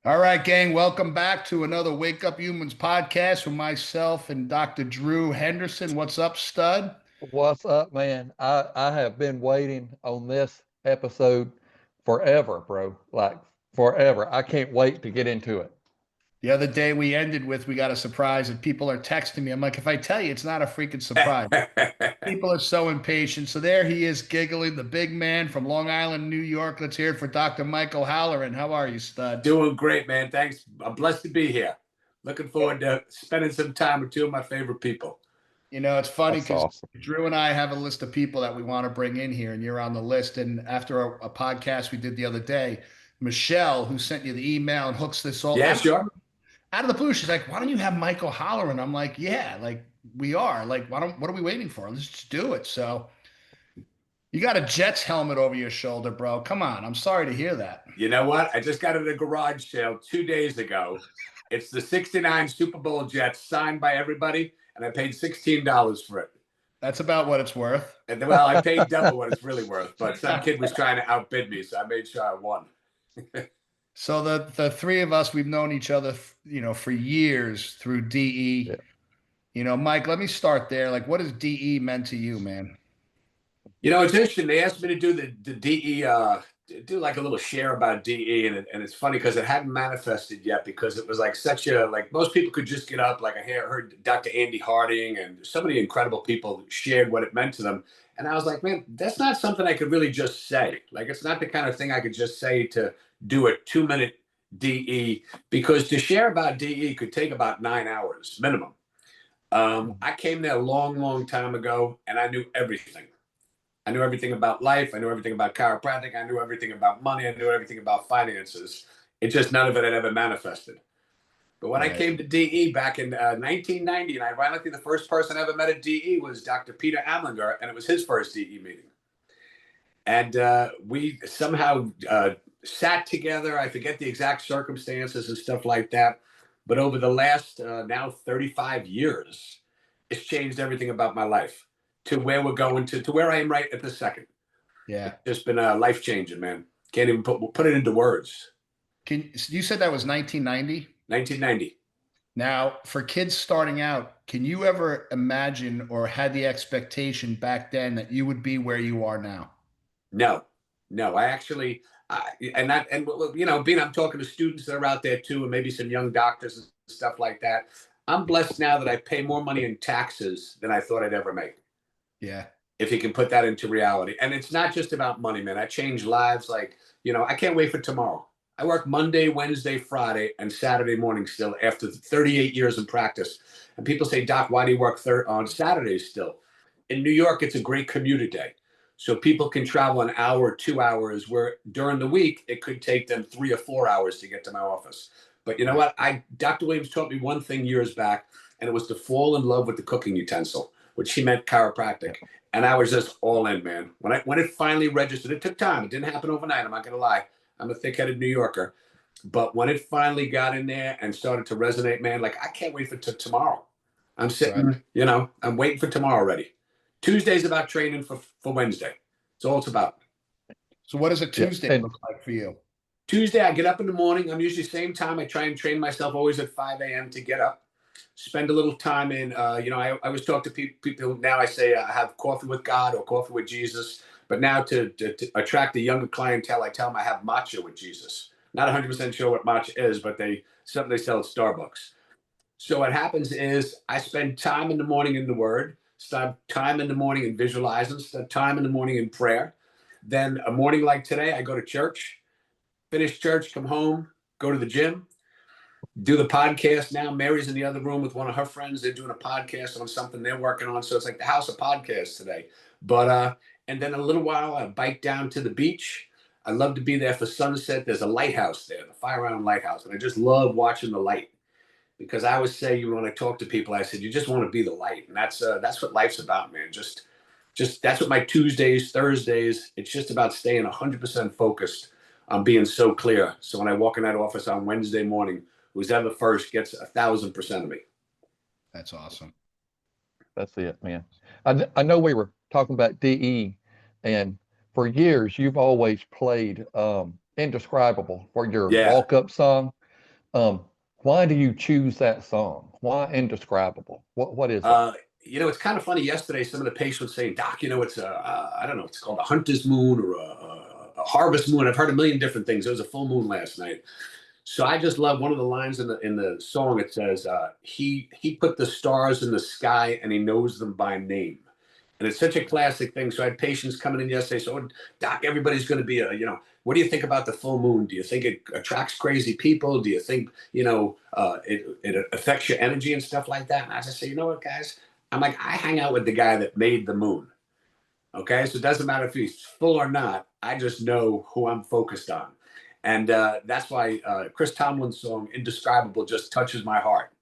All right, gang, welcome back to another Wake Up Humans podcast with myself and Dr. Drew Henderson. What's up, stud? What's up, man? I have been waiting on this episode forever, bro. Like forever. I can't wait to get into it. The other day we ended with we got a surprise and people are texting me. I'm like, if I tell you, it's not a freaking surprise. People are so impatient. So there he is giggling, the big man from Long Island, New York. Let's hear it for Dr. Michael Halloran. How are you, stud? Doing great, man. Thanks. I'm blessed to be here. Looking forward to spending some time with two of my favorite people. It's funny That's because awesome. Drew and I have a list of people that we want to bring in here, and you're on the list. And after a podcast we did the other day, Michelle, who sent you the email and hooks this all Yeah, sure. out of the blue, she's like, "Why don't you have Michael Halloran?" I'm like, "Yeah, like we are. Like, what are we waiting for? Let's just do it." So you got a Jets helmet over your shoulder, bro. Come on. I'm sorry to hear that. You know what? I just got it at a garage sale 2 days ago. It's the '69 Super Bowl Jets signed by everybody, and I paid $16 for it. That's about what it's worth. And well, I paid double what it's really worth, but some kid was trying to outbid me, so I made sure I won. So the three of us, we've known each other, for years through DE. Yeah. Mike, let me start there. Like, what has DE meant to you, man? It's interesting. They asked me to do the DE, do like a little share about DE, and it's funny because it hadn't manifested yet because it was like such a like most people could just get up. Like I heard Dr. Andy Harding and so many incredible people shared what it meant to them, and I was like, man, that's not something I could really just say. Like it's not the kind of thing I could just say to do a 2 minute DE because to share about DE could take about 9 hours minimum. I came there a long, long time ago, and I knew everything. I knew everything about life. I knew everything about chiropractic. I knew everything about money. I knew everything about finances. It just none of it had ever manifested. But when I Right. came to DE back in 1990, and ironically, the first person I ever met at DE was Dr. Peter Amlinger, and it was his first DE meeting. And we somehow sat together. I forget the exact circumstances and stuff like that. But over the last now 35 years, it's changed everything about my life to where we're going to where I am right at this second. Yeah. It's just been life changing, man. Can't even put it into words. You said that was 1990? 1990. Now, for kids starting out, can you ever imagine or had the expectation back then that you would be where you are now? No, no. I actually, being I'm talking to students that are out there too, and maybe some young doctors and stuff like that. I'm blessed now that I pay more money in taxes than I thought I'd ever make. Yeah. If you can put that into reality. And it's not just about money, man. I change lives. Like, I can't wait for tomorrow. I work Monday, Wednesday, Friday, and Saturday morning still after 38 years in practice. And people say, Doc, why do you work on Saturdays still? In New York, it's a great commuter day. So people can travel an hour or 2 hours where during the week, it could take them 3 or 4 hours to get to my office. But you know what? Dr. Williams taught me one thing years back, and it was to fall in love with the cooking utensil, which he meant chiropractic. And I was just all in, man. When it finally registered, it took time. It didn't happen overnight. I'm not going to lie. I'm a thick-headed New Yorker. But when it finally got in there and started to resonate, man, like I can't wait for tomorrow. I'm sitting, Right. I'm waiting for tomorrow already. Tuesday's about training for Wednesday. It's all it's about. So what does a Yeah. Tuesday And look like for you? Tuesday, I get up in the morning. I'm usually same time. I try and train myself always at 5 a.m. to get up. Spend a little time in, I always talk to people now. I say I have coffee with God or coffee with Jesus. But now to attract the younger clientele, I tell them I have matcha with Jesus. Not 100% sure what matcha is, but something they sell at Starbucks. So what happens is I spend time in the morning in the Word, spend time in the morning in visualizing, spend time in the morning in prayer. Then a morning like today, I go to church, finish church, come home, go to the gym, do the podcast now. Mary's in the other room with one of her friends. They're doing a podcast on something they're working on. So it's like the house of podcasts today. But and then a little while I bike down to the beach. I love to be there for sunset. There's a lighthouse there, the Fire Island Lighthouse. And I just love watching the light. Because I always say when I talk to people, I said, you just want to be the light. And that's what life's about, man. Just that's what my Tuesdays, Thursdays, it's just about staying 100% focused on being so clear. So when I walk in that office on Wednesday morning, who's ever first gets 1,000% of me. That's awesome. that's it, man. I know we were talking about DE, and for years you've always played Indescribable for your Yeah. walk-up song. Why do you choose that song? Why Indescribable? What is it? It's kind of funny. Yesterday, some of the patients saying, "Doc, it's I don't know, it's called a hunter's moon or a harvest moon." I've heard a million different things. There was a full moon last night, so I just love one of the lines in the song. It says, "He put the stars in the sky and he knows them by name." And it's such a classic thing. So I had patients coming in yesterday. So, Doc, everybody's going to be what do you think about the full moon? Do you think it attracts crazy people? Do you think, it affects your energy and stuff like that? And I just say, you know what, guys? I'm like, I hang out with the guy that made the moon. Okay. So it doesn't matter if he's full or not. I just know who I'm focused on. And that's why Chris Tomlin's song, Indescribable, just touches my heart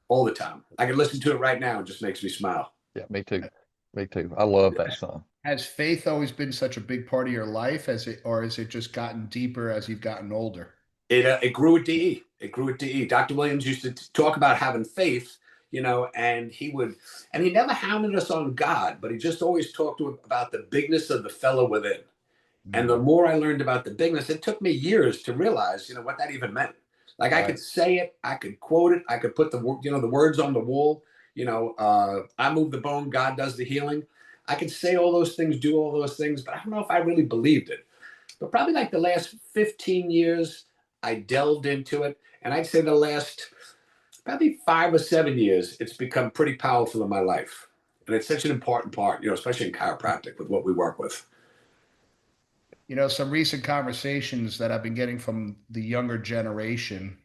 all the time. I can listen to it right now. It just makes me smile. Yeah, me too. Me too. I love that song. Has faith always been such a big part of your life, or has it just gotten deeper as you've gotten older? It grew at DE. It grew at DE. Dr. Williams used to talk about having faith, and he never hounded us on God, but he just always talked about the bigness of the fellow within. And the more I learned about the bigness, it took me years to realize, what that even meant. Like I could say it, I could quote it, I could put the words on the wall. I move the bone, God does the healing. I could say all those things, do all those things, but I don't know if I really believed it. But probably like the last 15 years, I delved into it. And I'd say the last probably 5 or 7 years, it's become pretty powerful in my life. And it's such an important part, especially in chiropractic with what we work with. Some recent conversations that I've been getting from the younger generation,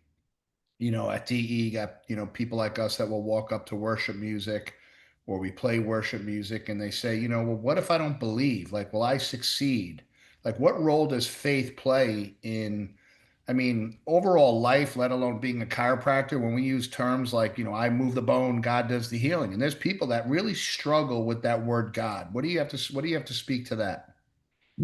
at DE, got, people like us that will walk up to worship music or we play worship music and they say, well, what if I don't believe? Like, will I succeed? Like, what role does faith play in, overall life, let alone being a chiropractor, when we use terms like, I move the bone, God does the healing. And there's people that really struggle with that word God. What do you have to speak to that?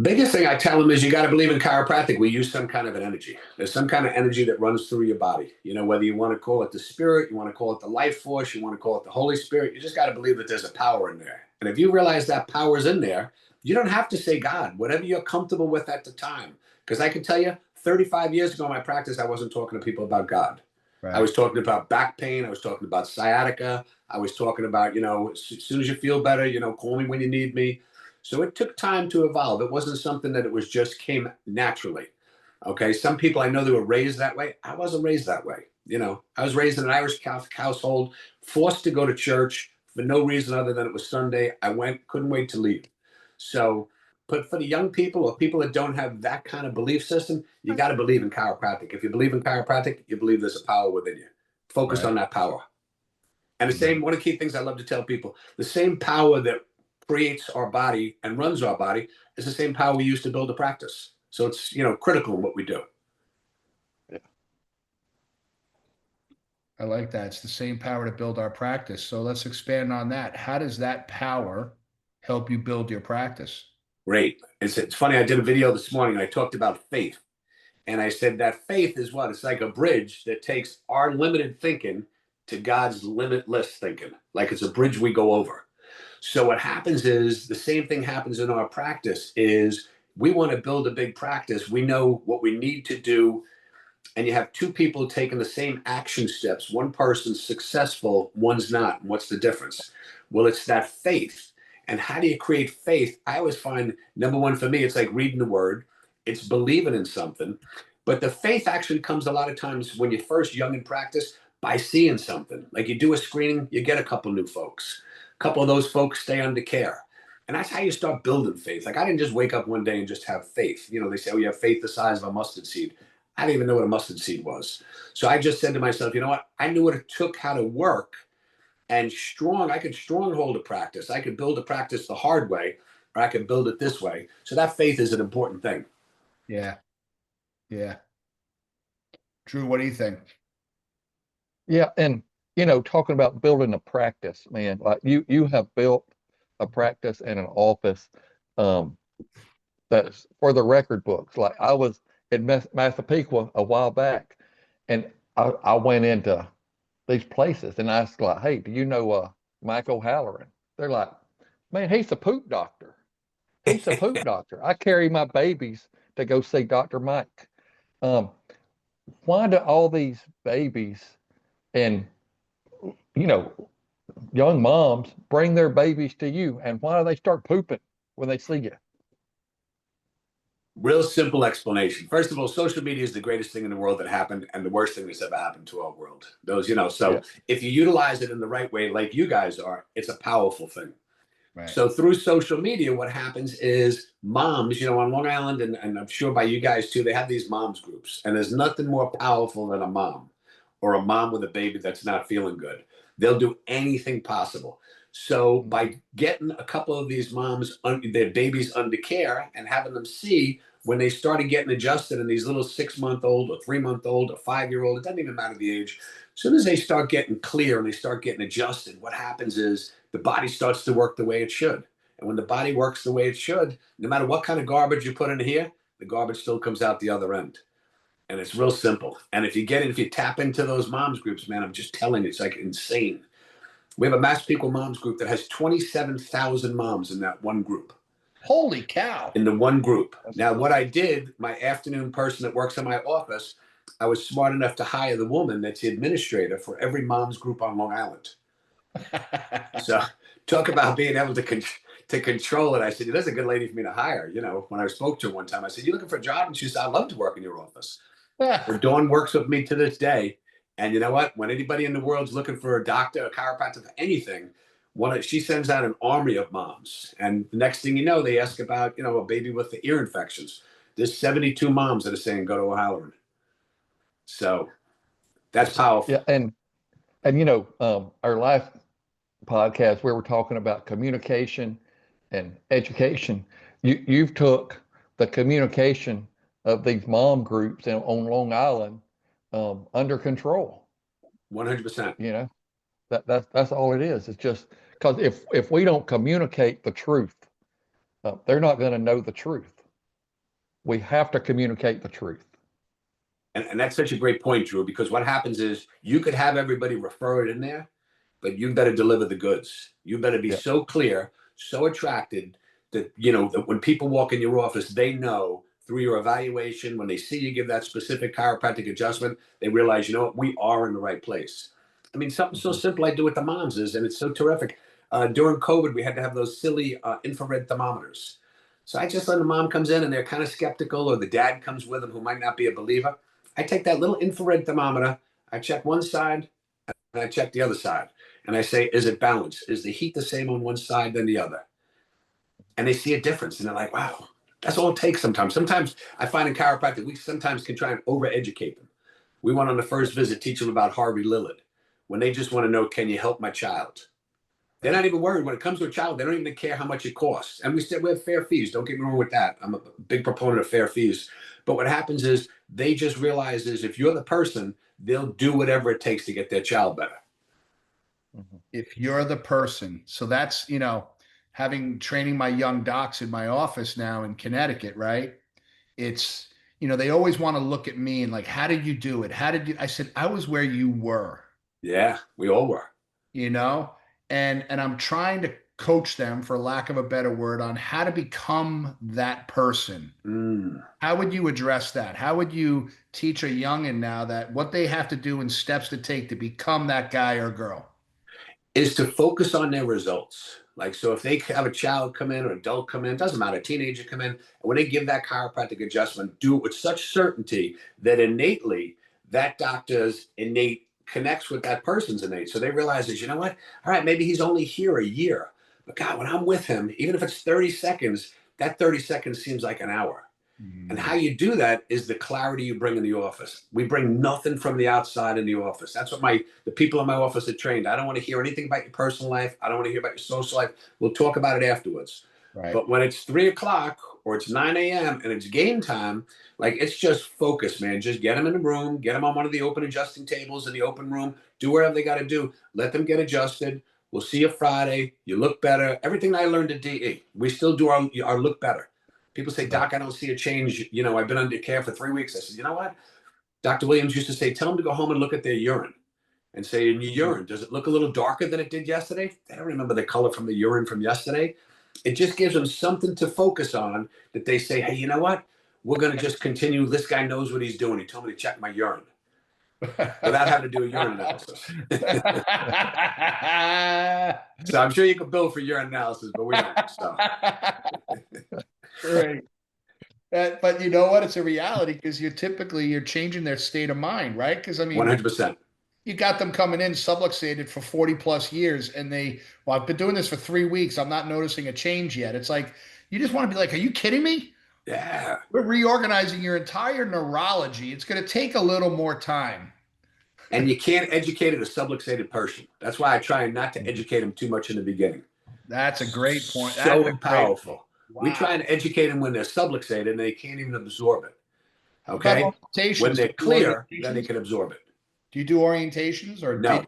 Biggest thing I tell them is you got to believe in chiropractic. We use some kind of an energy. There's some kind of energy that runs through your body. Whether you want to call it the spirit, you want to call it the life force, you want to call it the Holy Spirit, you just got to believe that there's a power in there. And if you realize that power is in there, you don't have to say God, whatever you're comfortable with at the time. Because I can tell you, 35 years ago in my practice, I wasn't talking to people about God. Right. I was talking about back pain. I was talking about sciatica. I was talking about, as soon as you feel better, call me when you need me. So it took time to evolve. It wasn't something that it was just came naturally. Okay. Some people I know they were raised that way. I wasn't raised that way. I was raised in an Irish Catholic household, forced to go to church for no reason other than it was Sunday. I couldn't wait to leave. So, but for the young people or people that don't have that kind of belief system, you got to believe in chiropractic. If you believe in chiropractic, you believe there's a power within you. Focus on that power. And one of the key things I love to tell people, the same power that creates our body and runs our body is the same power we use to build a practice. So it's, critical in what we do. Yeah. I like that. It's the same power to build our practice. So let's expand on that. How does that power help you build your practice? Great. It's funny. I did a video this morning. I talked about faith. And I said that faith is what? It's like a bridge that takes our limited thinking to God's limitless thinking. Like it's a bridge we go over. So what happens is the same thing happens in our practice is we want to build a big practice. We know what we need to do. And you have two people taking the same action steps. One person's successful, one's not. What's the difference? Well, it's that faith. And how do you create faith? I always find, number one, for me, it's like reading the word. It's believing in something. But the faith actually comes a lot of times when you're first young in practice by seeing something. Like you do a screening, you get a couple new folks. A couple of those folks stay under care. And that's how you start building faith. Like I didn't just wake up one day and just have faith. They say, oh, you have faith the size of a mustard seed. I didn't even know what a mustard seed was. So I just said to myself, you know what? I knew what it took, how to work. And I could stronghold a practice. I could build a practice the hard way, or I could build it this way. So that faith is an important thing. Yeah. Yeah. Drew, what do you think? Yeah. And, talking about building a practice, man, like you have built a practice and an office that's for the record books. Like I was in Massapequa a while back and I went into these places and I asked like, hey, do you know Mike O'Halloran? They're like, man, he's a poop doctor. He's a poop doctor. I carry my babies to go see Dr. Mike. why do all these babies and, you know, young moms bring their babies to you, and why do they start pooping when they see you? Real simple explanation. First of all, social media is the greatest thing in the world that happened and the worst thing that's ever happened to our world. Those, Yeah. so if you utilize it in the right way, like you guys are, it's a powerful thing. Right. So through social media, what happens is moms, on Long Island, and I'm sure by you guys too, they have these moms groups. And there's nothing more powerful than a mom or a mom with a baby that's not feeling good. They'll do anything possible. So by getting a couple of these moms, their babies under care and having them see when they started getting adjusted in these little 6-month-old or 3-month-old or 5-year-old, it doesn't even matter the age. As soon as they start getting clear and they start getting adjusted, what happens is the body starts to work the way it should. And when the body works the way it should, no matter what kind of garbage you put in here, the garbage still comes out the other end. And it's real simple. And if you tap into those moms groups, man, I'm just telling you, it's like insane. We have a Mass Equal Moms group that has 27,000 moms in that one group. Holy cow. In the one group. That's Now, awesome. what I did, my afternoon person that works in my office, I was smart enough to hire the woman that's the administrator for every mom's group on Long Island. So talk about being able to control it. I said, that's a good lady for me to hire. When I spoke to her one time, I said, you looking for a job? And she said, I'd love to work in your office. Her Dawn works with me to this day. And you know what? When anybody in the world's looking for a doctor, a chiropractor, for anything, she sends out an army of moms. And the next thing you know, they ask about, a baby with the ear infections. There's 72 moms that are saying, go to O'Halloran. So that's powerful. Yeah, and our last podcast where we're talking about communication and education, you've took the communication of these mom groups on Long Island under control. 100%. That's all it is. It's just because if we don't communicate the truth, they're not going to know the truth. We have to communicate the truth. And that's such a great point, Drew, because what happens is you could have everybody refer it in there, but you better deliver the goods. You better be so clear, so attracted that, that when people walk in your office, they know through your evaluation, when they see you give that specific chiropractic adjustment, they realize, we are in the right place. I mean, something so simple I do with the moms is, and it's so terrific. During COVID, we had to have those silly infrared thermometers. So I just let the mom comes in and they're kind of skeptical, or the dad comes with them who might not be a believer. I take that little infrared thermometer, I check one side, and I check the other side. And I say, is it balanced? Is the heat the same on one side than the other? And they see a difference. And they're like, wow, that's all it takes sometimes. Sometimes I find in chiropractic, we sometimes can try and over-educate them. We want on the first visit, teach them about Harvey Lillard, when they just want to know, can you help my child? They're not even worried. When it comes to a child, they don't even care how much it costs. And we have fair fees. Don't get me wrong with that. I'm a big proponent of fair fees. But what happens is they just realize is if you're the person, they'll do whatever it takes to get their child better. If you're the person. So that's, having training my young docs in my office now in Connecticut, right? It's, they always want to look at me and like, how did you do it? I said, I was where you were. Yeah, we all were. And I'm trying to coach them, for lack of a better word, on how to become that person. How would you address that? How would you teach a youngin now that what they have to do and steps to take to become that guy or girl? Is to focus on their results. Like, so if they have a child come in or adult come in, doesn't matter, a teenager come in, and when they give that chiropractic adjustment, do it with such certainty that innately that doctor's innate connects with that person's innate. So they realize is, you know what? All right, maybe he's only here a year, but God, when I'm with him, even if it's 30 seconds, that 30 seconds seems like an hour. And how you do that is the clarity you bring in the office. We bring nothing from the outside in the office. That's what the people in my office are trained. I don't want to hear anything about your personal life. I don't want to hear about your social life. We'll talk about it afterwards. Right. But when it's 3 o'clock or it's 9 a.m. and it's game time, like it's just focus, man. Just get them in the room, get them on one of the open adjusting tables in the open room, do whatever they got to do. Let them get adjusted. We'll see you Friday. You look better. Everything I learned at DE, we still do our look better. People say, Doc, I don't see a change. I've been under care for 3 weeks. I said, you know what? Dr. Williams used to say, tell them to go home and look at their urine and say, in your urine, does it look a little darker than it did yesterday? They don't remember the color from the urine from yesterday. It just gives them something to focus on that they say, hey, you know what? we're going to just continue. This guy knows what he's doing. He told me to check my urine without having to do a urine analysis. So I'm sure you could bill for urine analysis, but we don't. So. Great. But you know what? It's a reality because you're changing their state of mind, right? Because I mean, 100%. You got them coming in subluxated for 40 plus years, and well, I've been doing this for 3 weeks. I'm not noticing a change yet. It's like, you just want to be like, are you kidding me? Yeah. We're reorganizing your entire neurology. It's going to take a little more time. And you can't educate a subluxated person. That's why I try not to educate them too much in the beginning. That's a great point. So powerful. Wow. We try and educate them when they're subluxated and they can't even absorb it. Okay. When they're clear, then they can absorb it. Do you do orientations or no?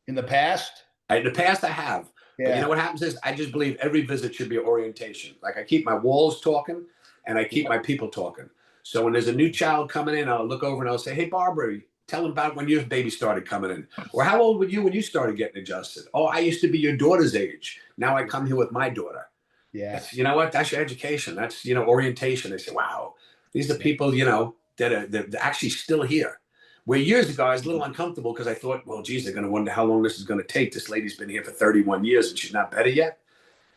In the past? In the past, I have. Yeah. But you know what happens is I just believe every visit should be an orientation. Like I keep my walls talking and I keep my people talking. So when there's a new child coming in, I'll look over and I'll say, hey, Barbara, tell them about when your baby started coming in. Or how old were you when you started getting adjusted? Oh, I used to be your daughter's age. Now I come here with my daughter. Yeah. You know what? That's your education. That's, orientation. They say, wow, these are people, that are actually still here. Where years ago, I was a little uncomfortable because I thought, well, geez, they're going to wonder how long this is going to take. This lady's been here for 31 years and she's not better yet.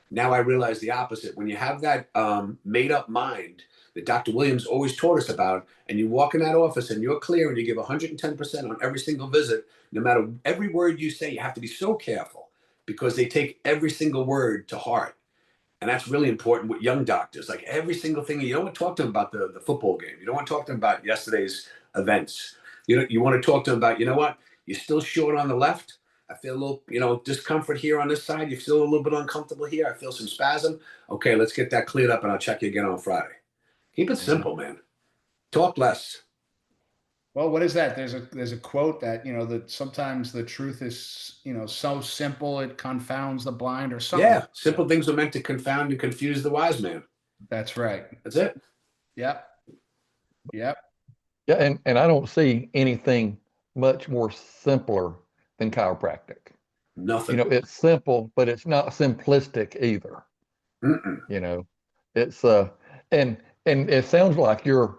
Now I realize the opposite. When you have that made up mind that Dr. Williams always taught us about, and you walk in that office and you're clear and you give 110% on every single visit, no matter every word you say, you have to be so careful because they take every single word to heart. And that's really important with young doctors. Like every single thing, you don't want to talk to them about the football game. You don't want to talk to them about yesterday's events. You want to talk to them about, you know what, you're still short on the left. I feel a little, discomfort here on this side. You feel a little bit uncomfortable here. I feel some spasm. Okay, let's get that cleared up and I'll check you again on Friday. Keep it simple, man. Talk less. Well, what is that? There's a quote that, that sometimes the truth is, so simple it confounds the blind or something. Yeah, simple things are meant to confound and confuse the wise man. That's right. That's it. Yep. Yep. Yeah, and I don't see anything much more simpler than chiropractic. Nothing. It's simple, but it's not simplistic either. Mm-mm. It's and it sounds like you're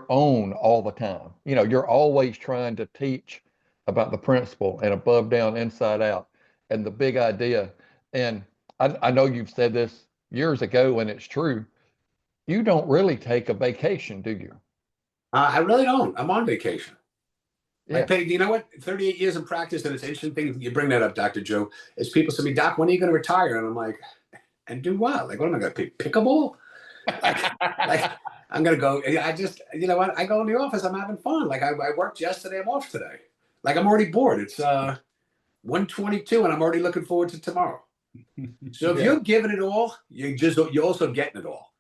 on all the time. You're always trying to teach about the principle and above, down, inside out, and the big idea. And I know you've said this years ago, and it's true. You don't really take a vacation, do you? I really don't. I'm on vacation. Yeah. I paid, you know what? 38 years in practice, and it's an interesting thing. You bring that up, Dr. Joe, is people say to me, Doc, when are you going to retire? And I'm like, and do what? Like, what am I going to pick a ball? like I'm going to go. I just, you know what? I go in the office. I'm having fun. Like I worked yesterday. I'm off today. Like I'm already bored. It's 1:22 and I'm already looking forward to tomorrow. So if you're giving it all, you're also getting it all.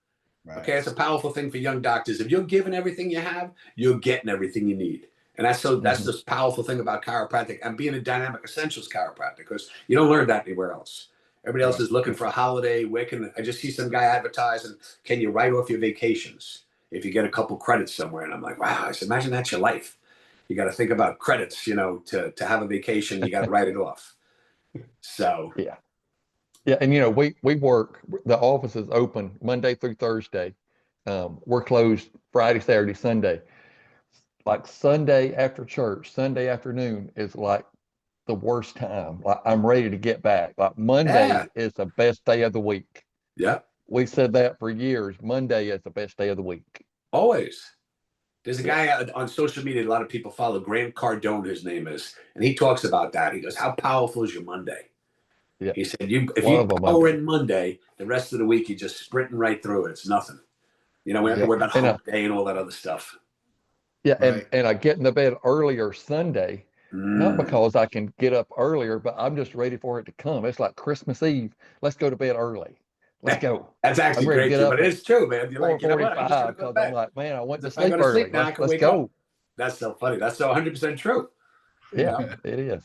Right. Okay. It's a powerful thing for young doctors. If you're giving everything you have, you're getting everything you need. And that's the powerful thing about chiropractic and being a dynamic essentials chiropractor, because you don't learn that anywhere else. Everybody else is looking for a holiday. I just see some guy advertising, can you write off your vacations if you get a couple credits somewhere? And I'm like, wow, I said, imagine that's your life. You got to think about credits, to have a vacation, you got to write it off. So. Yeah. Yeah. And, we work, the office is open Monday through Thursday. We're closed Friday, Saturday, Sunday. Like Sunday after church, Sunday afternoon is like the worst time. Like I'm ready to get back. Like Monday is the best day of the week. Yeah. We said that for years. Monday is the best day of the week. Always. There's a guy on social media, a lot of people follow, Grant Cardone, his name is, and he talks about that. He goes, how powerful is your Monday? Yeah. He said, if you power in Monday, the rest of the week, you're just sprinting right through it. It's nothing. We have to worry about hump day and all that other stuff. Yeah. Right. And I get into bed earlier Sunday. Not because I can get up earlier, but I'm just ready for it to come. It's like Christmas Eve. Let's go to bed early. Let's go. That's actually great, too, but it's true, man. You're like, I'm like, man, I went to sleep early. Let's go. That's so funny. That's so 100% true. Yeah, it is.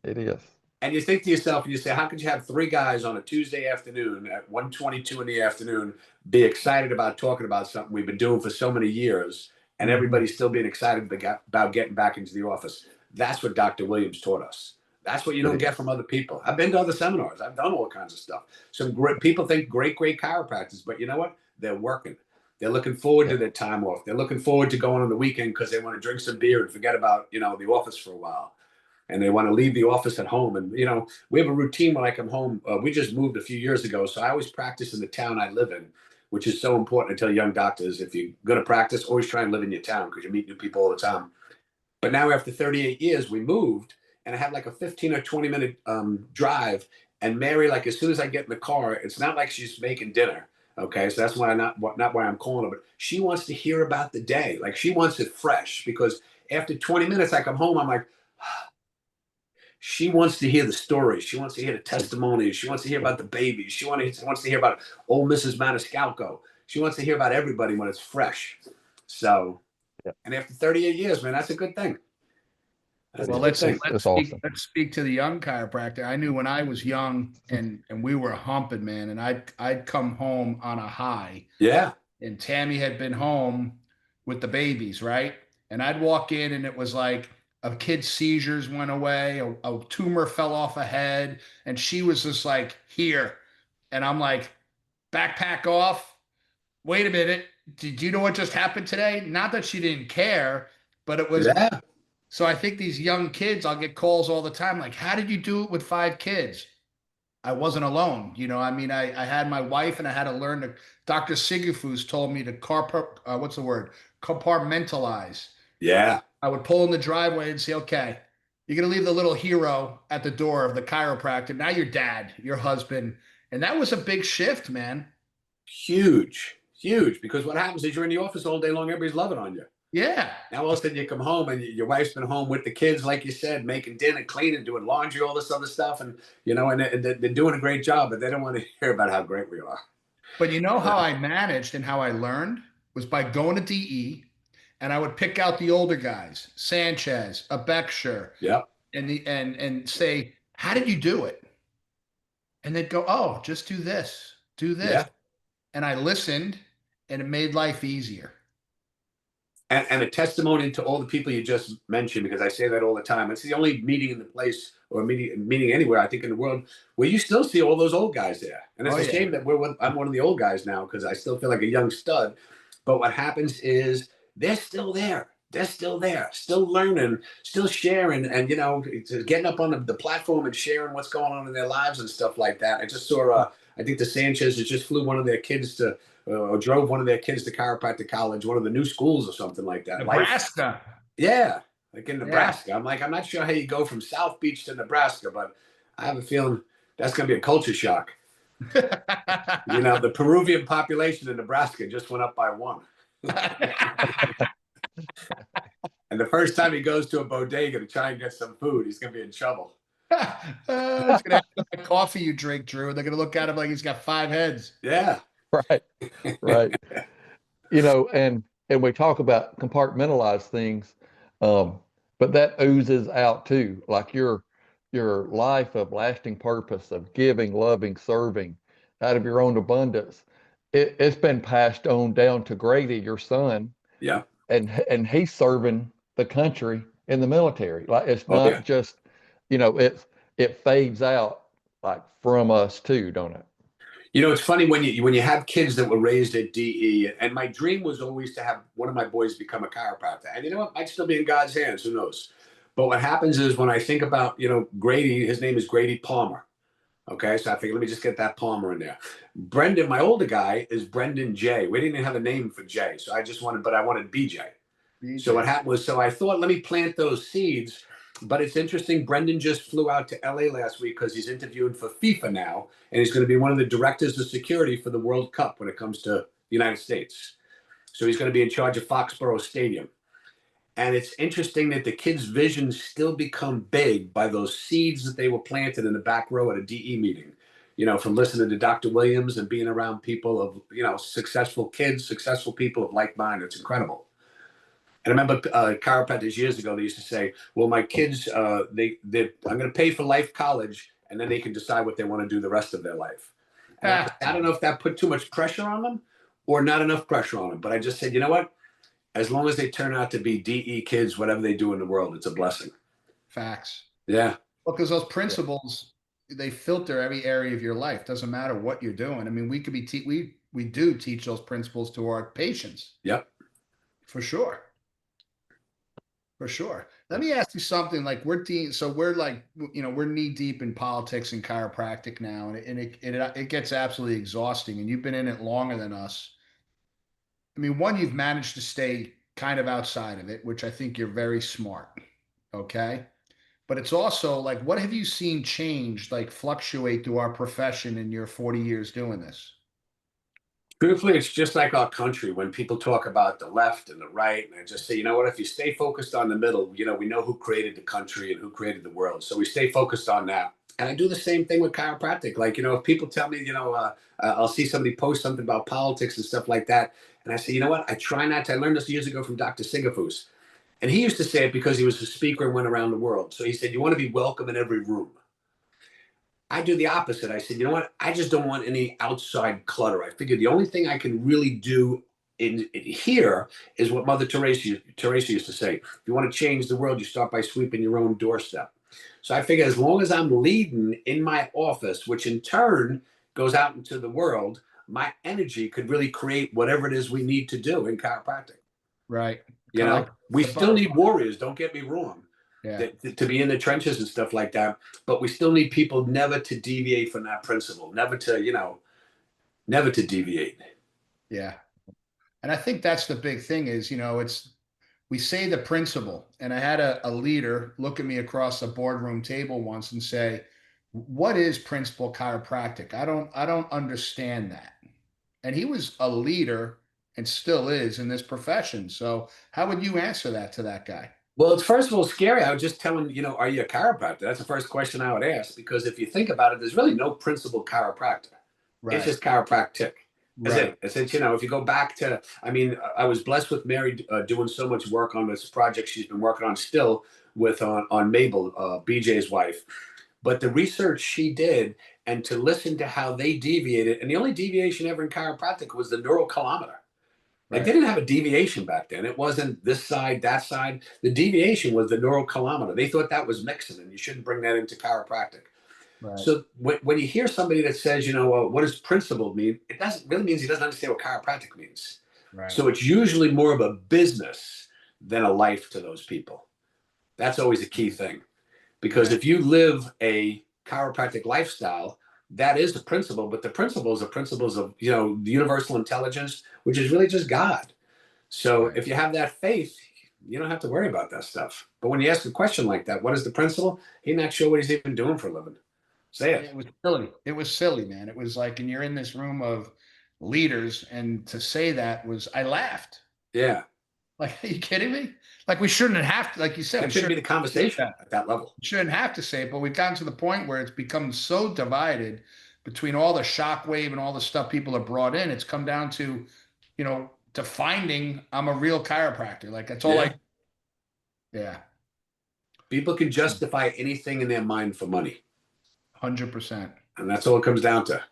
It is. And you think to yourself, and you say, how could you have three guys on a Tuesday afternoon at 1:22 in the afternoon be excited about talking about something we've been doing for so many years, and everybody's still being excited about getting back into the office? That's what Dr. Williams taught us. That's what you don't get from other people. I've been to other seminars. I've done all kinds of stuff. Some great people think great chiropractors, but you know what? They're working. They're looking forward Yeah. to their time off. They're looking forward to going on the weekend because they want to drink some beer and forget about, the office for a while. And they want to leave the office at home. And, we have a routine when I come home. We just moved a few years ago. So I always practice in the town I live in, which is so important. I tell young doctors, if you're going to practice, always try and live in your town because you meet new people all the time. But now after 38 years, we moved and I have like a 15 or 20-minute drive. And Mary, like as soon as I get in the car, it's not like she's making dinner. Okay, so that's why not why I'm calling her, but she wants to hear about the day. Like she wants it fresh because after 20 minutes, I come home, I'm like, she wants to hear the stories. She wants to hear the testimonies. She wants to hear about the babies. She wants to hear about old Mrs. Maniscalco. She wants to hear about everybody when it's fresh. So, Yeah. and after 38 years, man, that's a good thing. Well, let's awesome. let's speak to the young chiropractor. I knew when I was young and we were humping, man, and I'd come home on a high. Yeah. And Tammy had been home with the babies, right? And I'd walk in and it was like a kid's seizures went away, a tumor fell off a head, and she was just like, here. And I'm like, backpack off. Wait a minute. Did you know what just happened today? Not that she didn't care, but it was. Yeah. So I think these young kids, I'll get calls all the time like, how did you do it with 5 kids? I wasn't alone. I mean, I had my wife and I had to learn to, Dr. Sigafus told me to what's the word? Compartmentalize. Yeah. I would pull in the driveway and say, okay, you're going to leave the little hero at the door of the chiropractor. Now you're dad, your husband. And that was a big shift, man. Huge, huge. Because what happens is you're in the office all day long, everybody's loving on you. Yeah. Now all of a sudden you come home and your wife's been home with the kids, like you said, making dinner, cleaning, doing laundry, all this other stuff. And, and they're doing a great job, but they don't want to hear about how great we are. But you know how I managed and how I learned was by going to DE, and I would pick out the older guys, Sanchez, a Beckshire, Yep. and say, how did you do it? And they'd go, oh, just do this, do this. Yeah. And I listened, and it made life easier. And a testimony to all the people you just mentioned, because I say that all the time. It's the only meeting in the place or meeting anywhere, I think, in the world where you still see all those old guys there. And it's a shame that I'm one of the old guys now because I still feel like a young stud. But what happens is they're still there. They're still there, still learning, still sharing, and getting up on the platform and sharing what's going on in their lives and stuff like that. I just saw, I think the Sanchez's just flew one of their kids to, or drove one of their kids to chiropractic college, one of the new schools or something like that. Nebraska. Yeah, like in Nebraska. I'm like, I'm not sure how you go from South Beach to Nebraska, but I have a feeling that's going to be a culture shock. The Peruvian population in Nebraska just went up by 1. And the first time he goes to a bodega to try and get some food, he's going to be in trouble. He's going to have the coffee you drink, Drew. They're going to look at him like he's got 5 heads. Yeah. Right. Right. And we talk about compartmentalized things, but that oozes out too, like your life of lasting purpose of giving, loving, serving out of your own abundance. It's been passed on down to Grady, your son. Yeah. And he's serving the country in the military. Like it's not just, it fades out like from us too, don't it? It's funny when you have kids that were raised at DE, and my dream was always to have one of my boys become a chiropractor. And you know what? I'd still be in God's hands. Who knows? But what happens is when I think about, Grady, his name is Grady Palmer. Okay, so I figured, let me just get that Palmer in there. Brendan, my older guy, is Brendan J. We didn't even have a name for J, so I wanted BJ. So what happened was, I thought, let me plant those seeds. But it's interesting. Brendan just flew out to LA last week because he's interviewing for FIFA now, and he's going to be one of the directors of security for the World Cup when it comes to the United States. So he's going to be in charge of Foxborough Stadium. And it's interesting that the kids' visions still become big by those seeds that they were planted in the back row at a DE meeting, from listening to Dr. Williams and being around people of, successful kids, successful people of like mind. It's incredible. And I remember chiropractors years ago, they used to say, well, my kids, I'm going to pay for life college, and then they can decide what they want to do the rest of their life. And I don't know if that put too much pressure on them or not enough pressure on them. But I just said, you know what? As long as they turn out to be DE kids, whatever they do in the world, it's a blessing. Facts. Yeah. Well, because those principles, they filter every area of your life. Doesn't matter what you're doing. I mean, we could be, we do teach those principles to our patients. Yep. For sure. For sure. Let me ask you something. Like we're like, we're knee deep in politics and chiropractic now, and it gets absolutely exhausting. And you've been in it longer than us. I mean, one, you've managed to stay kind of outside of it, which I think you're very smart. Okay. But it's also like, what have you seen change, like fluctuate through our profession in your 40 years doing this? Truthfully, it's just like our country when people talk about the left and the right. And I just say, you know what, if you stay focused on the middle, we know who created the country and who created the world. So we stay focused on that. And I do the same thing with chiropractic. Like, if people tell me, I'll see somebody post something about politics and stuff like that. And I say, you know what, I try not to. I learned this years ago from Dr. Singafus. And he used to say it because he was a speaker and went around the world. So he said, you want to be welcome in every room. I do the opposite. I said, you know what? I just don't want any outside clutter. I figured the only thing I can really do in here is what Mother Teresa used to say. If you want to change the world, you start by sweeping your own doorstep. So I figure as long as I'm leading in my office, which in turn goes out into the world, my energy could really create whatever it is we need to do in chiropractic. Right. We still need warriors. Don't get me wrong. Yeah. To be in the trenches and stuff like that, but we still need people never to deviate from that principle, never to deviate. Yeah. And I think that's the big thing is, we say the principle, and I had a leader look at me across a boardroom table once and say, what is principle chiropractic? I don't understand that. And he was a leader and still is in this profession. So how would you answer that to that guy? Well, it's first of all scary. I would just tell him, are you a chiropractor? That's the first question I would ask, because if you think about it, there's really no principal chiropractor. Right. It's just chiropractic. That's right. It's if you go back to, I was blessed with Mary doing so much work on this project she's been working on still with on Mabel, BJ's wife. But the research she did, and to listen to how they deviated, and the only deviation ever in chiropractic was the neurocolometer. Right. They didn't have a deviation back then. It wasn't this side, that side. The deviation was the neurocolometer. They thought that was mixing, and you shouldn't bring that into chiropractic. Right. So when you hear somebody that says, what does principle mean? It doesn't really mean he doesn't understand what chiropractic means. Right. So it's usually more of a business than a life to those people. That's always a key thing. Because if you live a chiropractic lifestyle, that is the principle, but the principles are principles of, the universal intelligence, which is really just God. So if you have that faith, you don't have to worry about that stuff. But when you ask a question like that, what is the principle? He's not sure what he's even doing for a living. Say it. It was silly. It was silly, man. It was like, and you're in this room of leaders, and to say that I laughed. Yeah. Like, are you kidding me? Like, we shouldn't have to, like you said, it shouldn't be the conversation at that level. We shouldn't have to say it, but we've gotten to the point where it's become so divided between all the shockwave and all the stuff people have brought in. It's come down to, to finding I'm a real chiropractor. Like, that's all yeah. People can justify anything in their mind for money. 100%. And that's all it comes down to.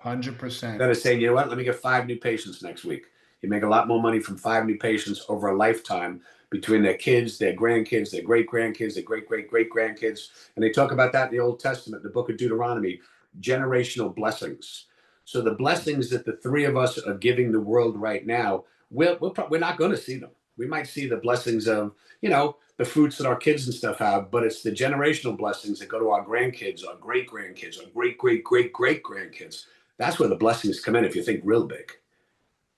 100%. Instead of saying, you know what, let me get 5 new patients next week. You make a lot more money from 5 new patients over a lifetime between their kids, their grandkids, their great-grandkids, their great-great-great-grandkids. And they talk about that in the Old Testament, the book of Deuteronomy, generational blessings. So the blessings that the 3 of us are giving the world right now, we're not going to see them. We might see the blessings of, the fruits that our kids and stuff have, but it's the generational blessings that go to our grandkids, our great-grandkids, our great-great-great-great-grandkids. That's where the blessings come in if you think real big.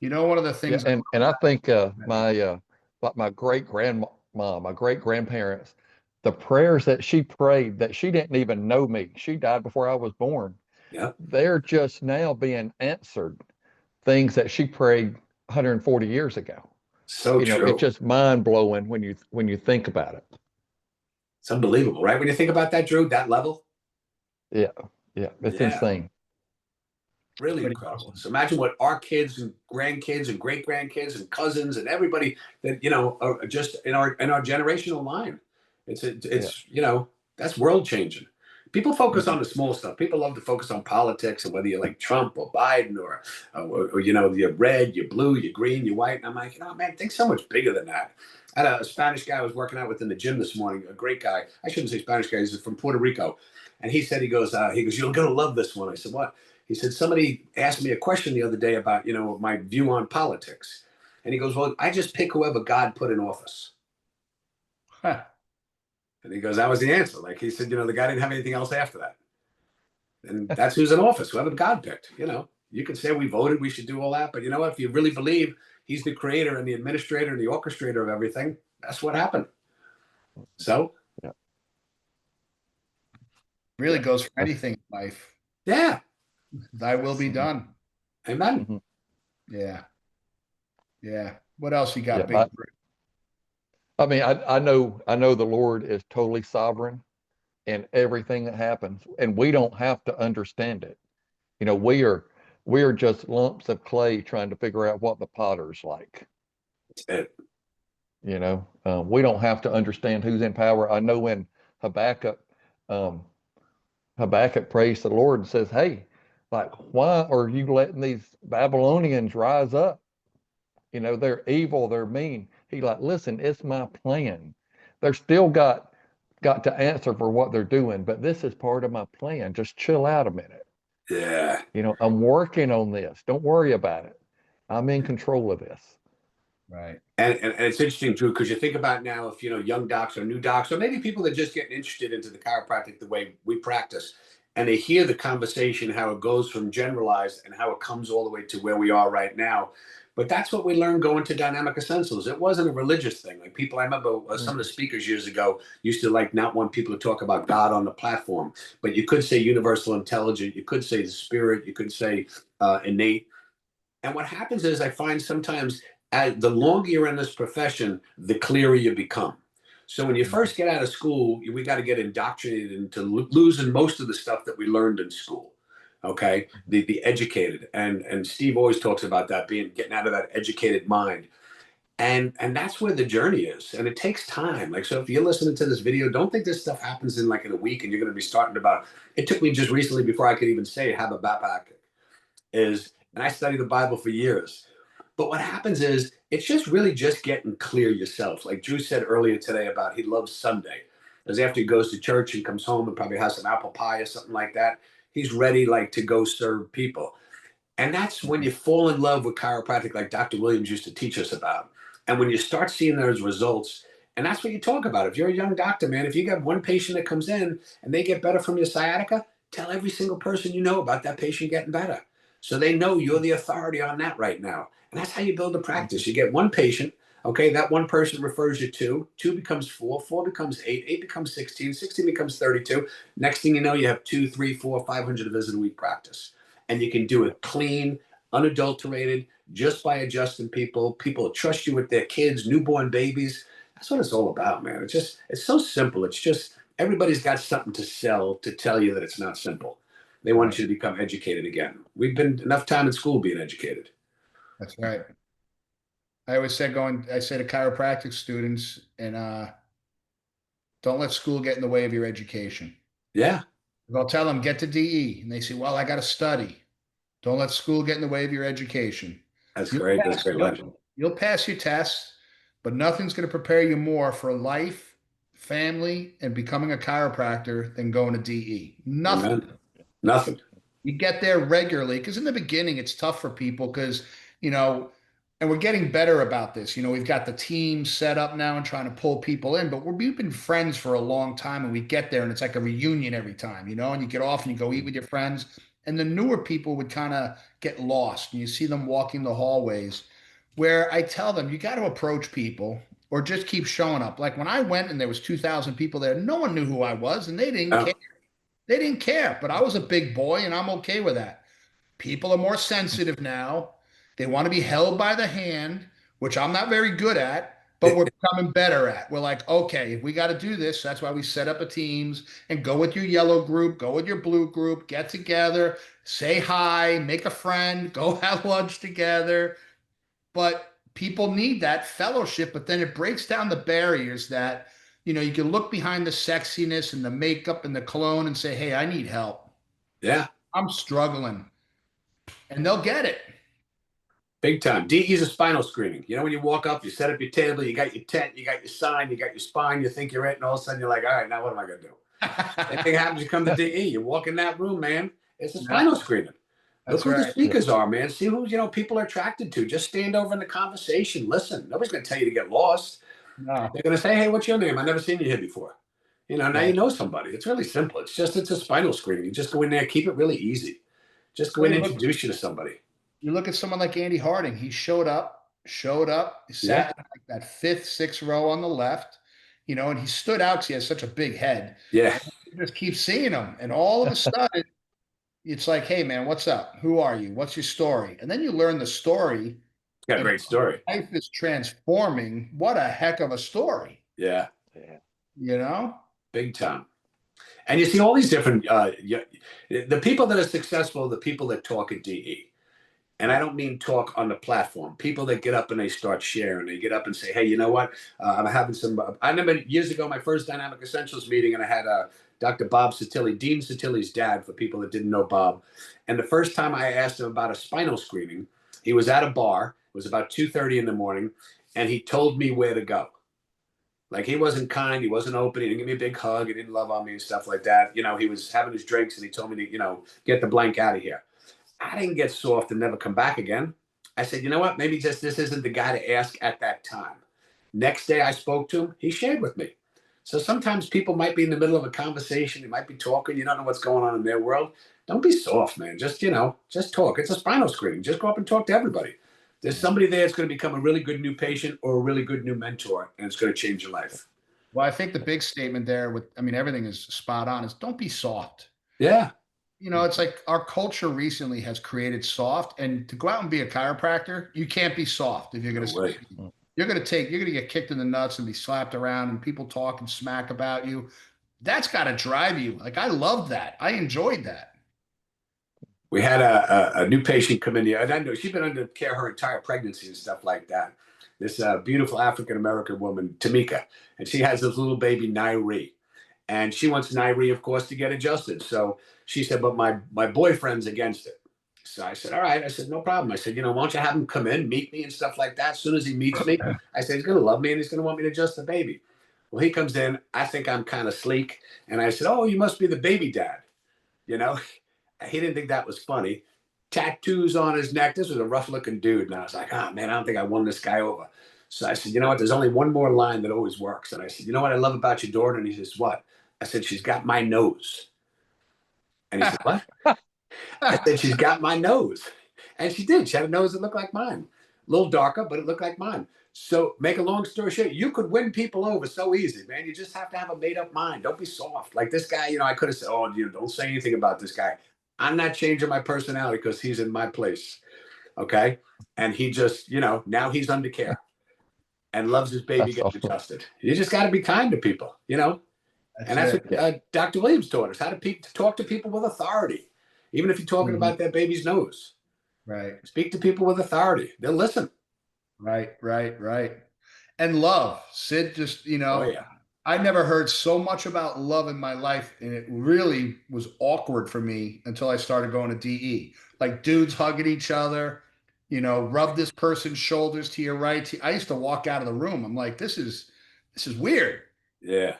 One of the things, and I think my great grandma, my great grandparents, the prayers that she prayed, that she didn't even know me. She died before I was born. Yeah, they're just now being answered. Things that she prayed 140 years ago. So true. It's just mind blowing when you think about it. It's unbelievable, right? When you think about that, Drew, that level. Yeah, it's insane. Really incredible. So imagine what our kids and grandkids and great grandkids and cousins and everybody that are just in our generational line. It's that's world changing. People focus on the small stuff. People love to focus on politics and whether you like Trump or Biden or you're red, you're blue, you're green, you're white. And I'm like, man, think so much bigger than that. I had a Spanish guy I was working out with in the gym this morning, a great guy. I shouldn't say Spanish guy, he's from Puerto Rico. And he said, he goes, you're going to love this one. I said, what? He said, somebody asked me a question the other day about, my view on politics. And he goes, well, I just pick whoever God put in office. Huh. And he goes, that was the answer. Like he said, the guy didn't have anything else after that. And that's who's in office, whoever God picked. You can say we voted, we should do all that. But you know what? If you really believe he's the creator and the administrator and the orchestrator of everything, that's what happened. So, Yeah. Really goes for anything in life. Yeah. Thy will be done. Amen. Mhm. Yeah. Yeah. What else you got, Yeah, Big Brit? I mean, I know the Lord is totally sovereign in everything that happens, and we don't have to understand it. We are just lumps of clay trying to figure out what the potter's like. That's it. We don't have to understand who's in power. I know when Habakkuk, um, Habakkuk prays to the Lord and says, "Hey, like, why are you letting these Babylonians rise up? They're evil, they're mean." He like, listen, it's my plan. They're still got to answer for what they're doing, but this is part of my plan. Just chill out a minute. Yeah. I'm working on this. Don't worry about it. I'm in control of this. Right. And it's interesting, Drew, because you think about now, if young docs or new docs, or maybe people that just getting interested into the chiropractic the way we practice, and they hear the conversation, how it goes from generalized and how it comes all the way to where we are right now. But that's what we learned going to dynamic essentials. It wasn't a religious thing. Like people, I remember some of the speakers years ago used to like not want people to talk about God on the platform, but you could say universal intelligence, you could say the spirit, you could say innate. And what happens is I find sometimes the longer you're in this profession, the clearer you become. So when you first get out of school, we got to get indoctrinated into losing most of the stuff that we learned in school. Okay, the educated, and Steve always talks about that, getting out of that educated mind, and that's where the journey is, and it takes time. Like, so if you're listening to this video, don't think this stuff happens in a week and you're going to be starting about. It took me just recently before I could even say have a backpack. And I studied the Bible for years. But what happens is it's just really just getting clear yourself. Like Drew said earlier today about he loves Sunday. Because after he goes to church and comes home and probably has some apple pie or something like that, he's ready like to go serve people. And that's when you fall in love with chiropractic, like Dr. Williams used to teach us about. And when you start seeing those results, and that's what you talk about. If you're a young doctor, man, if you got one patient that comes in and they get better from your sciatica, tell every single person you know about that patient getting better. So they know you're the authority on that right now. And that's how you build a practice. You get one patient, okay, that one person refers you to, two becomes four becomes eight becomes 16 becomes 32. Next thing you know, you have 2, 3, 4, 500 visits a week practice. And you can do it clean, unadulterated, just by adjusting people. People trust you with their kids, newborn babies. That's what it's all about, man. It's so simple. It's just everybody's got something to sell to tell you that it's not simple. They want you to become educated again. We've been enough time in school being educated. That's right. I always say I say to chiropractic students, and don't let school get in the way of your education. Yeah. I'll tell them, get to DE. And they say, well, I got to study. Don't let school get in the way of your education. That's great. That's great. You'll pass your tests, but nothing's going to prepare you more for life, family, and becoming a chiropractor than going to DE. Nothing. Amen. Nothing. You get there regularly because in the beginning, it's tough for people because, and we're getting better about this. We've got the team set up now and trying to pull people in, but we've been friends for a long time and we get there and it's like a reunion every time, and you get off and you go eat with your friends. And the newer people would kind of get lost and you see them walking the hallways where I tell them, you got to approach people or just keep showing up. Like when I went and there was 2,000 people there, no one knew who I was and they didn't care. They didn't care, but I was a big boy and I'm okay with that. People are more sensitive now. They want to be held by the hand, which I'm not very good at, but we're becoming better at. We're like, okay, if we got to do this, that's why we set up a teams and go with your yellow group, go with your blue group, get together, say hi, make a friend, go have lunch together. But people need that fellowship, but then it breaks down the barriers that, you can look behind the sexiness and the makeup and the cologne and say, hey, I need help. Yeah. I'm struggling. And they'll get it. Big time. DE is a spinal screening. When you walk up, you set up your table, you got your tent, you got your sign, you got your spine, you think you're it, and all of a sudden you're like, all right, now what am I going to do? Same thing happens, you come to DE. You walk in that room, man. It's a spinal screening. Look That's who the right. speakers are, man. See who, people are attracted to. Just stand over in the conversation. Listen. Nobody's going to tell you to get lost. No, They're going to say, hey, what's your name? I've never seen you here before. Now you right. know somebody. It's really simple. It's a spinal screening. You just go in there, keep it really easy. Just go Well, in and introduce you to somebody. you look at someone like Andy Harding. He showed up, he Yeah. sat in like that fifth, sixth row on the left, and he stood out because he has such a big head. Yeah. And you just keep seeing him, and all of a sudden, it's like, hey man, what's up? Who are you? What's your story? And then you learn the story, Got a and great story. life is transforming. What a heck of a story, Yeah. you know? Big time. And you see all these different, the people that are successful, the people that talk at DE. And I don't mean talk on the platform. People that get up and they start sharing. They get up and say, hey, you know what? I'm having some. I remember years ago, my first Dynamic Essentials meeting, and I had Dr. Bob Satilli, Dean Satilli's dad, for people that didn't know Bob. And the first time I asked him about a spinal screening, he was at a bar. It was about 2:30 in the morning, and he told me where to go. Like, he wasn't kind, he wasn't open, he didn't give me a big hug, he didn't love on me and stuff like that. He was having his drinks, and he told me to, get the blank out of here. I didn't get soft and never come back again. I said, you know what? Maybe just this isn't the guy to ask at that time. Next day I spoke to him, he shared with me. So sometimes people might be in the middle of a conversation, they might be talking, you don't know what's going on in their world. Don't be soft, man. Just talk. It's a spinal screening. Just go up and talk to everybody. There's somebody there that's going to become a really good new patient or a really good new mentor, and it's going to change your life. Well, I think the big statement there everything is spot on, is don't be soft. Yeah. It's like our culture recently has created soft, and to go out and be a chiropractor, you can't be soft if you're going to No way. succeed. You're going to get kicked in the nuts and be slapped around and people talk and smack about you. That's got to drive you. Like, I loved that. I enjoyed that. We had a new patient come in here, and I know she's been under care her entire pregnancy and stuff like that. This beautiful African American woman, Tamika, and she has this little baby, Nairi, and she wants Nairi, of course, to get adjusted. So she said, but my boyfriend's against it. So I said, all right. I said, no problem. I said, why don't you have him come in, meet me and stuff like that. As soon as he meets me, I said, he's going to love me and he's going to want me to adjust the baby. Well, he comes in. I think I'm kind of sleek. And I said, oh, you must be the baby dad. He didn't think that was funny. Tattoos on his neck. This was a rough looking dude. And I was like, man, I don't think I won this guy over. So I said, you know what? There's only one more line that always works. And I said, you know what I love about your daughter? And he says, what? I said, she's got my nose. And he said, what? I said, she's got my nose. And she did. She had a nose that looked like mine. A little darker, but it looked like mine. So make a long story short, you could win people over so easy, man. You just have to have a made up mind. Don't be soft. Like this guy, I could have said, oh, don't say anything about this guy. I'm not changing my personality because he's in my place. Okay. And he just, now he's under care and loves his baby getting adjusted. You just got to be kind to people, That's what Dr. Williams taught us, how to talk to people with authority. Even if you're talking about that baby's nose. Right. Speak to people with authority. They'll listen. Right. And love. Sid just, Oh, yeah. I never heard so much about love in my life, and it really was awkward for me until I started going to DE. Like dudes hugging each other, rub this person's shoulders to your right. I used to walk out of the room. I'm like, this is weird. Yeah.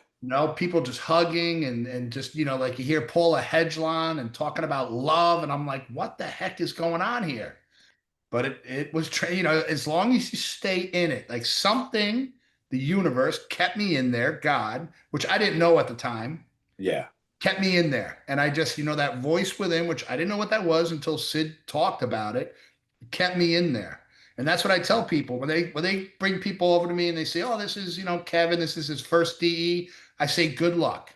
People just hugging and just, like you hear Paula Hedgelon and talking about love. And I'm like, what the heck is going on here? But it was, as long as you stay in it, like something, the universe kept me in there, God, which I didn't know at the time. Yeah. Kept me in there. And I just, that voice within, which I didn't know what that was until Sid talked about it, kept me in there. And that's what I tell people when they bring people over to me and they say, oh, this is, Kevin, this is his first DE. I say, good luck.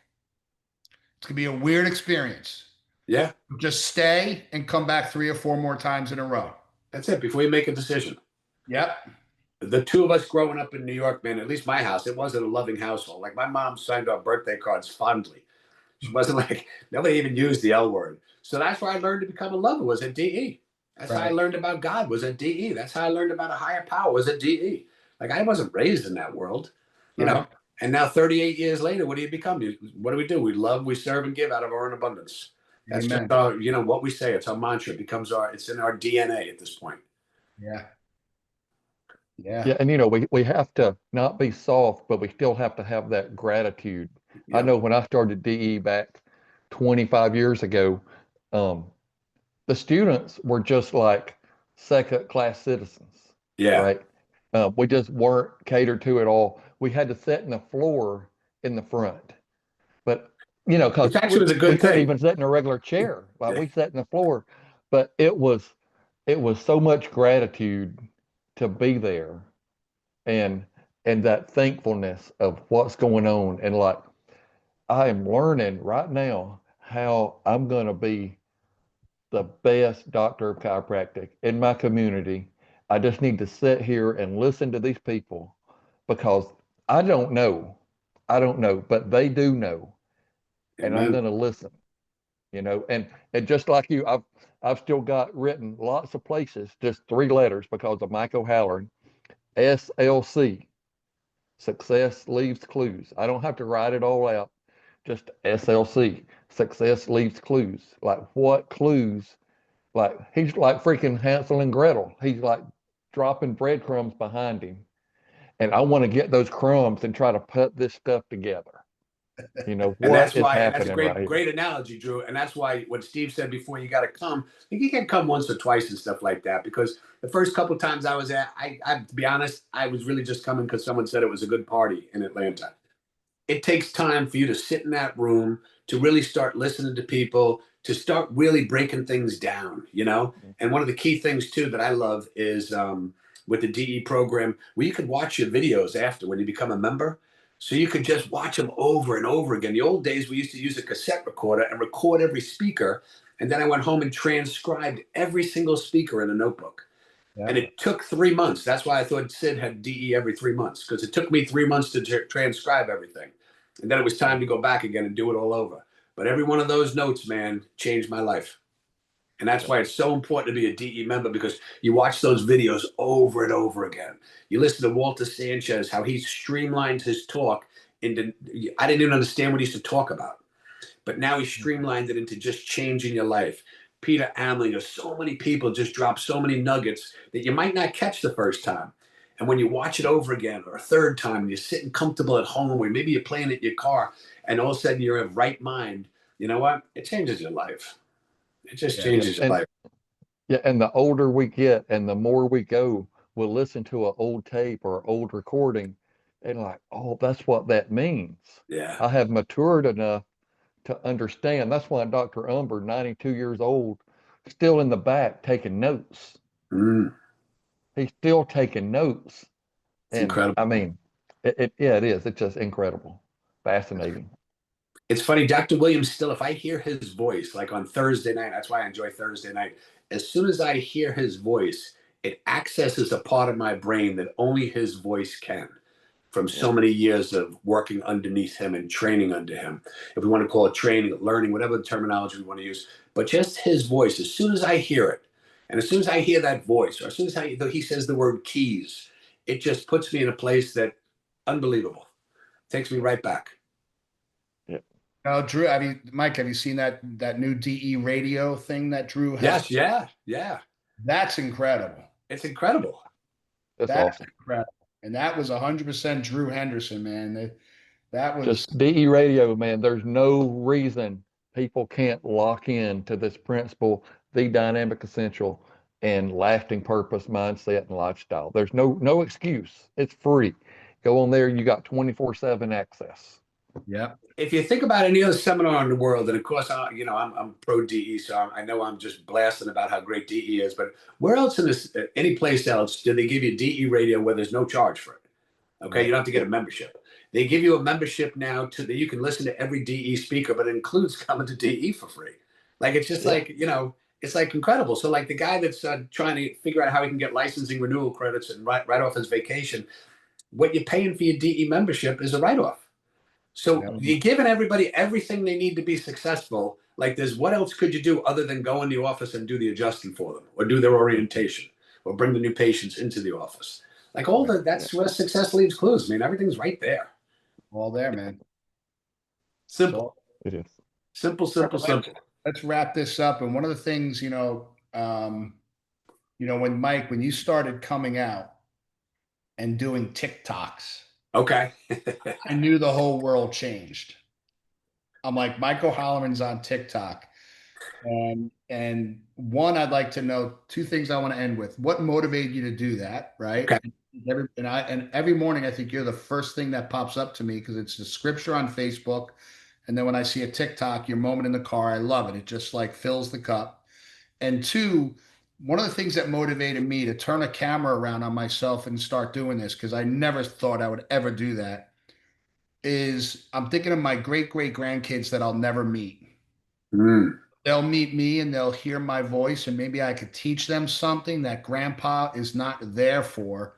It's going to be a weird experience. Yeah. Just stay and come back 3 or 4 more times in a row. That's it. Before you make a decision. Yep. The two of us growing up in New York, man, at least my house, it wasn't a loving household. Like my mom signed our birthday cards fondly. She wasn't like, nobody even used the L word. So that's where I learned to become a lover, was at DE. That's how I learned about God, was at DE. That's how I learned about a higher power, was at DE. Like I wasn't raised in that world, you know. And now 38 years later, what do you become? What do? We love, we serve, and give out of our own abundance. That's just our, what we say. It's our mantra. It becomes it's in our DNA at this point. Yeah. And we have to not be soft, but we still have to have that gratitude. I know when I started DE back 25 years ago, the students were just like second class citizens, Yeah. right? We just weren't catered to at all. We had to sit in the floor in the front, but because Which actually was a we good couldn't thing. even sit in a regular chair. Like we sat in the floor, but it was so much gratitude to be there, and that thankfulness of what's going on, and like I am learning right now how I'm going to be the best doctor of chiropractic in my community. I just need to sit here and listen to these people because I don't know. I don't know, but they do know. And I'm Amen. going to listen, and just like you, I've still got written lots of places, just 3 letters because of Mike O'Halloran, SLC, success leaves clues. I don't have to write it all out. Just SLC, success leaves clues. Like what clues? Like he's like freaking Hansel and Gretel. He's like dropping breadcrumbs behind him. And I want to get those crumbs and try to put this stuff together. And What that's is why, and that's a happening right great, here? great analogy, Drew. And that's why what Steve said before, you got to come. You can come once or twice and stuff like that. Because the first couple of times I was at, to be honest, I was really just coming because someone said it was a good party in Atlanta. It takes time for you to sit in that room, to really start listening to people, to start really breaking things down. And one of the key things too that I love is with the DE program, where you could watch your videos after when you become a member. So you could just watch them over and over again. The old days, we used to use a cassette recorder and record every speaker. And then I went home and transcribed every single speaker in a notebook. Yeah. And it took 3 months. That's why I thought Sid had DE every 3 months, because it took me 3 months to transcribe everything. And then it was time to go back again and do it all over. But every one of those notes, man, changed my life. And that's why it's so important to be a DE member, because you watch those videos over and over again. You listen to Walter Sanchez, how he streamlined his talk into, I didn't even understand what he used to talk about, but now he streamlined it into just changing your life. Peter Amlinger, so many people just drop so many nuggets that you might not catch the first time. And when you watch it over again or a third time, and you're sitting comfortable at home, or maybe you're playing it in your car, and all of a sudden you're of right mind, you know what? It changes your life. It just Yeah. changes your And life. yeah, and the older we get and the more we go, we'll listen to an old tape or old recording and like, oh, that's what that means. Yeah. I have matured enough to understand. That's why Dr. Umber, 92 years old, still in the back taking notes. Mm, He's still taking notes. it's And incredible. I mean, yeah, it is. It's just incredible, fascinating. It's funny, Dr. Williams, still, if I hear his voice, like on Thursday night, that's why I enjoy Thursday night. As soon as I hear his voice, it accesses a part of my brain that only his voice can, from Yeah. so many years of working underneath him and training under him. If we want to call it training, learning, whatever the terminology we want to use, but just his voice, as soon as I hear it, and as soon as I hear that voice, or as soon as he says the word keys, it just puts me in a place that unbelievable. Takes me right back. Yeah. Now, Drew, Mike, have you seen that new DE radio thing that Drew has? Yes, yeah, yeah. That's incredible. It's incredible. That's That's awesome. incredible. And that was 100% Drew Henderson, man. That was, Just DE radio, man. There's no reason people can't lock in to this principle, the dynamic essential and lasting purpose mindset and lifestyle. There's no excuse. It's free. Go on there, you got 24/7 access. yeah. If you think about any other seminar in the world, and of course, I'm pro DE, so I know I'm just blasting about how great DE is. But where else in this, any place else, do they give you DE radio where there's no charge for it? Okay, you don't have to get a membership. They give you a membership now to that you can listen to every DE speaker, but it includes coming to DE for free. Like it's just Yeah. like it's like incredible. So like the guy that's trying to figure out how he can get licensing renewal credits and write off his vacation, what you're paying for your DE membership is a write off. So Yeah. you're giving everybody everything they need to be successful. Like there's what else could you do other than go in the office and do the adjusting for them, or do their orientation, or bring the new patients into the office? Like that's where success leaves clues. I mean, everything's right there. All there, man. Simple, So It is. simple, simple, simple. let's wrap this up. And one of the things, when you started coming out and doing TikToks, Okay. I knew the whole world changed. I'm like, Michael Holloman's on TikTok. And And one, I'd like to know two things I want to end with. What motivated you to do that, right? Okay. And every morning, I think you're the first thing that pops up to me because it's the scripture on Facebook. And then when I see a TikTok, your moment in the car, I love it. It just like fills the cup. And two, one of the things that motivated me to turn a camera around on myself and start doing this, because I never thought I would ever do that, is I'm thinking of my great great grandkids that I'll never meet. Mm. They'll meet me and they'll hear my voice, and maybe I could teach them something that grandpa is not there for.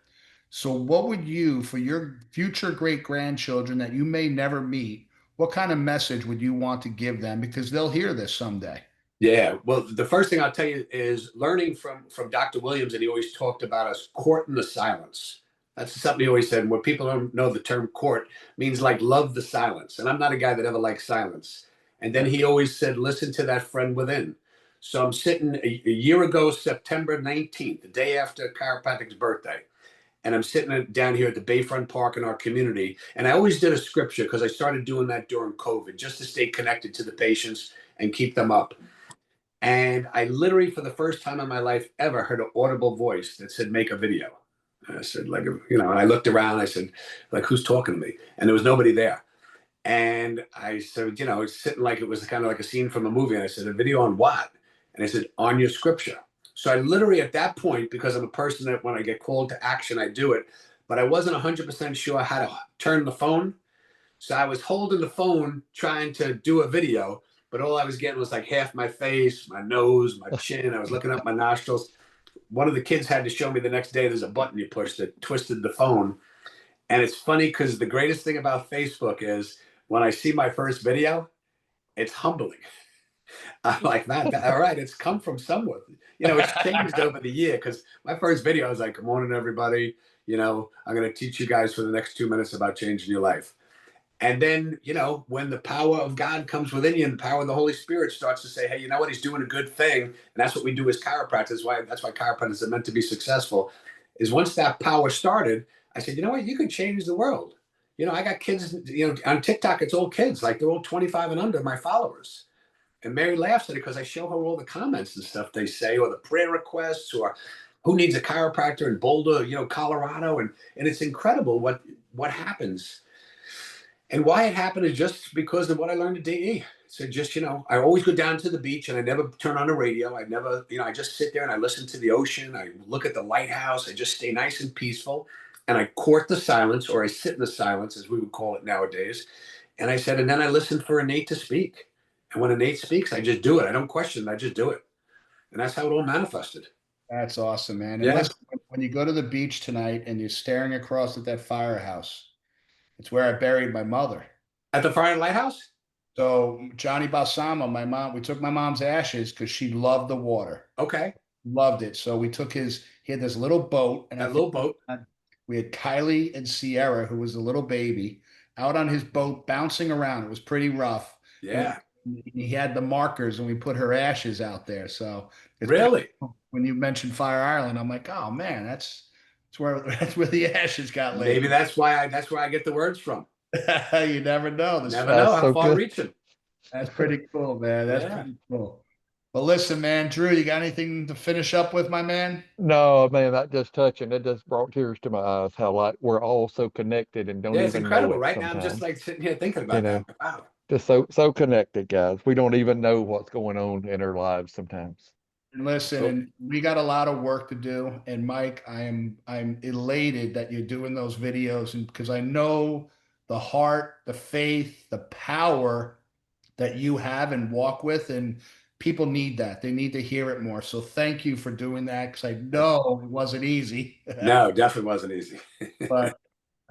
So, what would you, for your future great grandchildren that you may never meet, what kind of message would you want to give them? Because they'll hear this someday. Yeah. Well, the first thing I'll tell you is learning from Dr. Williams, and he always talked about us courting the silence. That's something he always said. And when people don't know the term court means like love the silence. And I'm not a guy that ever likes silence. And then he always said, listen to that friend within. So I'm sitting a year ago, September 19th, the day after Chiropractic's birthday. And I'm sitting down here at the Bayfront Park in our community. And I always did a scripture because I started doing that during COVID just to stay connected to the patients and keep them up. And I literally, for the first time in my life ever, heard an audible voice that said, make a video. And I said, like, and I looked around, I said, like, who's talking to me? And there was nobody there. And I said, it's sitting like it was kind of like a scene from a movie. And I said, a video on what? And I said, on your scripture. So I literally, at that point, because I'm a person that when I get called to action, I do it, but I wasn't 100% sure how to turn the phone. So I was holding the phone trying to do a video, but all I was getting was like half my face, my nose, my chin. I was looking up my nostrils. One of the kids had to show me the next day there's a button you push that twisted the phone. And it's funny because the greatest thing about Facebook is when I see my first video, it's humbling. I'm like, man, all right, it's come from somewhere. It's changed over the year because my first video I was like, good morning, everybody. I'm going to teach you guys for the next 2 minutes about changing your life. And then, when the power of God comes within you and the power of the Holy Spirit starts to say, hey, you know what? He's doing a good thing. And that's what we do as chiropractors. That's why chiropractors are meant to be successful. Is once that power started, I said, you know what? You could change the world. I got kids, on TikTok, it's all kids. Like they're all 25 and under, my followers. And Mary laughs at it because I show her all the comments and stuff they say, or the prayer requests, or who needs a chiropractor in Boulder, Colorado. And it's incredible what happens. And why it happened is just because of what I learned at DE. So just, I always go down to the beach and I never turn on the radio. I never, I just sit there and I listen to the ocean. I look at the lighthouse. I just stay nice and peaceful. And I court the silence, or I sit in the silence, as we would call it nowadays. And I said, and then I listen for Innate to speak. And when Innate speaks, I just do it. I don't question it. I just do it. And that's how it all manifested. That's awesome, man. And Yeah. listen, when you go to the beach tonight and you're staring across at that firehouse, it's where I buried my mother. At the Fire and Lighthouse? So Johnny Balsamo, my mom, we took my mom's ashes because she loved the water. Okay. Loved it. So we took he had this little boat. And a little boat. We had Kylie and Sierra, who was a little baby, out on his boat bouncing around. It was pretty rough. Yeah. And he had the markers and we put her ashes out there. So really, when you mentioned Fire Island, I'm like, oh man, that's where the ashes got laid. Maybe that's where I get the words from. You never know. Never know how far reaching. That's pretty cool, man. That's pretty cool. Well, listen, man, Drew, you got anything to finish up with, my man? No, man, that just touching. It just brought tears to my eyes. How like we're all so connected and don't even know it. It's incredible, right? Sometimes. Now I'm just like sitting here thinking about that. Wow. Just so connected, guys. We don't even know what's going on in our lives sometimes. And listen, and we got a lot of work to do. And Mike, I'm elated that you're doing those videos, and because I know the heart, the faith, the power that you have and walk with, and people need that. They need to hear it more. So thank you for doing that, because I know it wasn't easy. No, definitely wasn't easy. But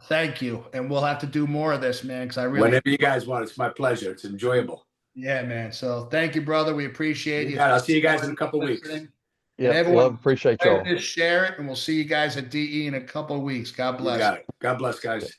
thank you. And we'll have to do more of this, man, because I really... Whenever you guys want, it's my pleasure. It's enjoyable. Yeah, man. So thank you, brother. We appreciate you. I'll see you guys in a couple of weeks. Yeah, everyone, appreciate y'all. Share it, and we'll see you guys at DE in a couple of weeks. God bless. You got it. God bless, guys.